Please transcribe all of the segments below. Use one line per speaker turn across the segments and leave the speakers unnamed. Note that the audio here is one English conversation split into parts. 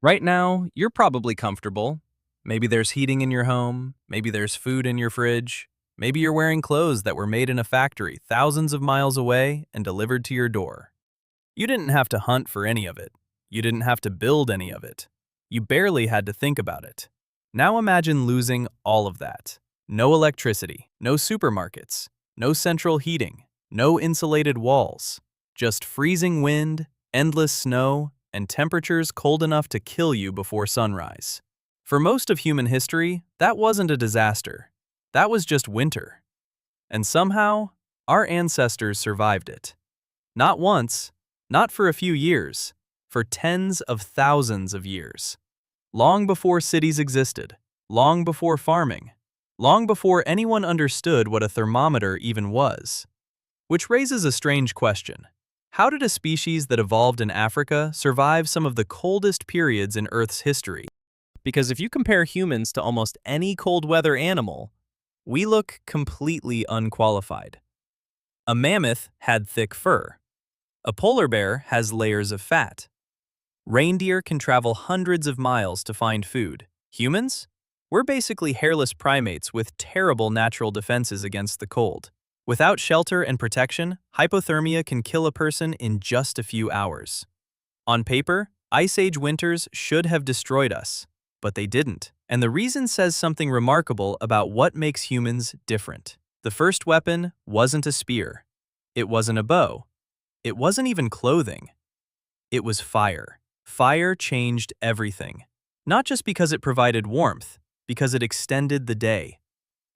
Right now, you're probably comfortable. Maybe there's heating in your home, maybe there's food in your fridge, maybe you're wearing clothes that were made in a factory thousands of miles away and delivered to your door. You didn't have to hunt for any of it. You didn't have to build any of it. You barely had to think about it. Now imagine losing all of that. No electricity, no supermarkets, no central heating, no insulated walls, just freezing wind, endless snow, and temperatures cold enough to kill you before sunrise. For most of human history, that wasn't a disaster. That was just winter. And somehow, our ancestors survived it. Not once, not for a few years, for tens of thousands of years. Long before cities existed, long before farming, long before anyone understood what a thermometer even was. Which raises a strange question. How did a species that evolved in Africa survive some of the coldest periods in Earth's history? Because if you compare humans to almost any cold weather animal, we look completely unqualified. A mammoth had thick fur. A polar bear has layers of fat. Reindeer can travel hundreds of miles to find food. Humans? We're basically hairless primates with terrible natural defenses against the cold. Without shelter and protection, hypothermia can kill a person in just a few hours. On paper, Ice Age winters should have destroyed us, but they didn't. And the reason says something remarkable about what makes humans different. The first weapon wasn't a spear. It wasn't a bow. It wasn't even clothing. It was fire. Fire changed everything. Not just because it provided warmth, because it extended the day.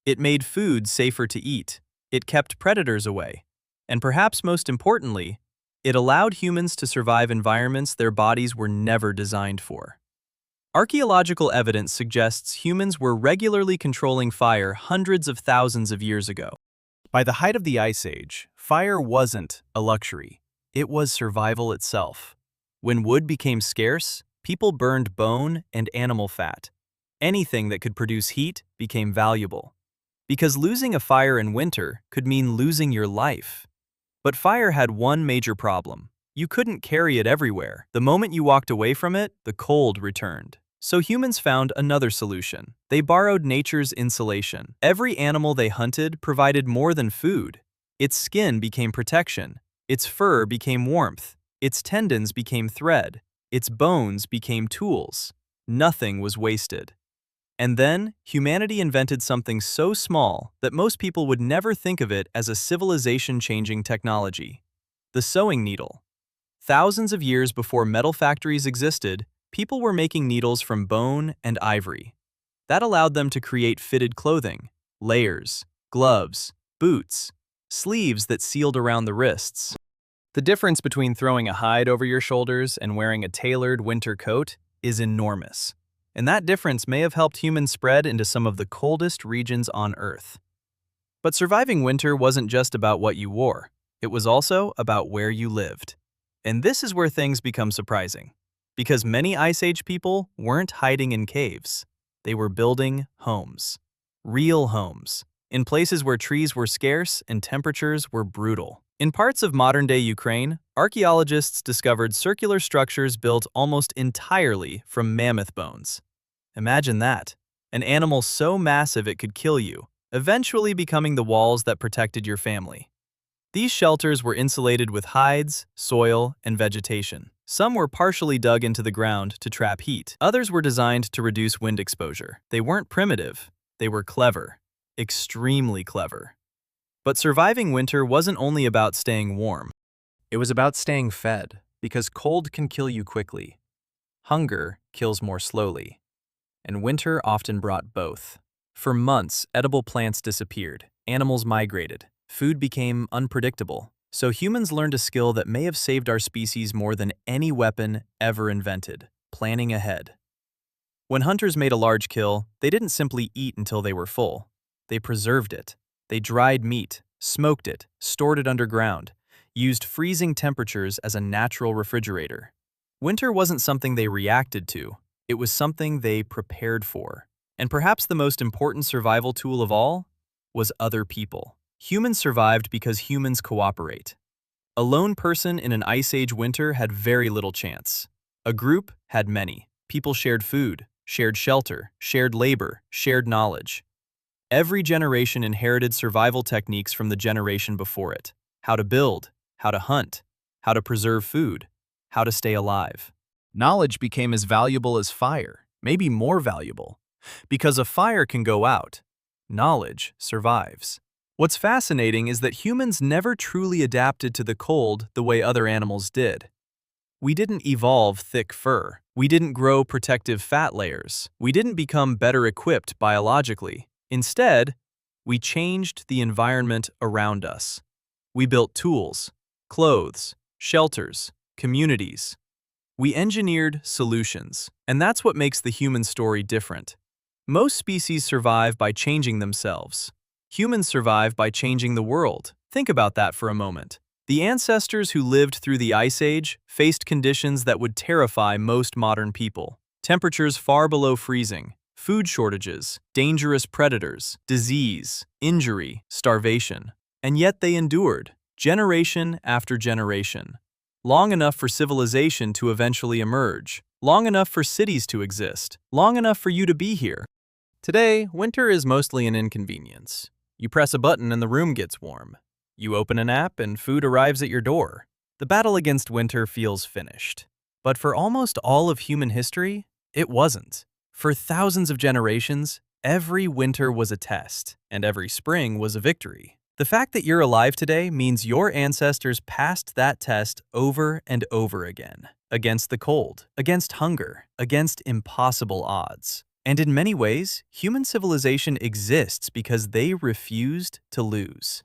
It made food safer to eat. It kept predators away. And perhaps most importantly, it allowed humans to survive environments their bodies were never designed for. Archaeological evidence suggests humans were regularly controlling fire hundreds of thousands of years ago. By the height of the Ice Age, fire wasn't a luxury. It was survival itself. When wood became scarce, people burned bone and animal fat. Anything that could produce heat became valuable. Because losing a fire in winter could mean losing your life. But fire had one major problem. You couldn't carry it everywhere. The moment you walked away from it, the cold returned. So humans found another solution. They borrowed nature's insulation. Every animal they hunted provided more than food. Its skin became protection. Its fur became warmth. Its tendons became thread. Its bones became tools. Nothing was wasted. And then, humanity invented something so small that most people would never think of it as a civilization-changing technology: the sewing needle. Thousands of years before metal factories existed, people were making needles from bone and ivory. That allowed them to create fitted clothing, layers, gloves, boots, sleeves that sealed around the wrists. The difference between throwing a hide over your shoulders and wearing a tailored winter coat is enormous. And that difference may have helped humans spread into some of the coldest regions on Earth. But surviving winter wasn't just about what you wore. It was also about where you lived. And this is where things become surprising. Because many Ice Age people weren't hiding in caves. They were building homes. Real homes. In places where trees were scarce and temperatures were brutal. In parts of modern-day Ukraine, archaeologists discovered circular structures built almost entirely from mammoth bones. Imagine that. An animal so massive it could kill you, eventually becoming the walls that protected your family. These shelters were insulated with hides, soil, and vegetation. Some were partially dug into the ground to trap heat. Others were designed to reduce wind exposure. They weren't primitive. They were clever. Extremely clever. But surviving winter wasn't only about staying warm. It was about staying fed, because cold can kill you quickly. Hunger kills more slowly. And winter often brought both. For months, edible plants disappeared, animals migrated, food became unpredictable. So humans learned a skill that may have saved our species more than any weapon ever invented: planning ahead. When hunters made a large kill, they didn't simply eat until they were full. They preserved it. They dried meat, smoked it, stored it underground, used freezing temperatures as a natural refrigerator. Winter wasn't something they reacted to. It was something they prepared for. And perhaps the most important survival tool of all was other people. Humans survived because humans cooperate. A lone person in an Ice Age winter had very little chance. A group had many. People shared food, shared shelter, shared labor, shared knowledge. Every generation inherited survival techniques from the generation before it. How to build, how to hunt, how to preserve food, how to stay alive. Knowledge became as valuable as fire, maybe more valuable. Because a fire can go out, knowledge survives. What's fascinating is that humans never truly adapted to the cold the way other animals did. We didn't evolve thick fur. We didn't grow protective fat layers. We didn't become better equipped biologically. Instead, we changed the environment around us. We built tools, clothes, shelters, communities. We engineered solutions, and that's what makes the human story different. Most species survive by changing themselves. Humans survive by changing the world. Think about that for a moment. The ancestors who lived through the Ice Age faced conditions that would terrify most modern people. Temperatures far below freezing, food shortages, dangerous predators, disease, injury, starvation. And yet they endured, generation after generation. Long enough for civilization to eventually emerge, long enough for cities to exist, long enough for you to be here. Today, winter is mostly an inconvenience. You press a button and the room gets warm. You open an app and food arrives at your door. The battle against winter feels finished. But for almost all of human history, it wasn't. For thousands of generations, every winter was a test, and every spring was a victory. The fact that you're alive today means your ancestors passed that test over and over again. Against the cold, against hunger, against impossible odds. And in many ways, human civilization exists because they refused to lose.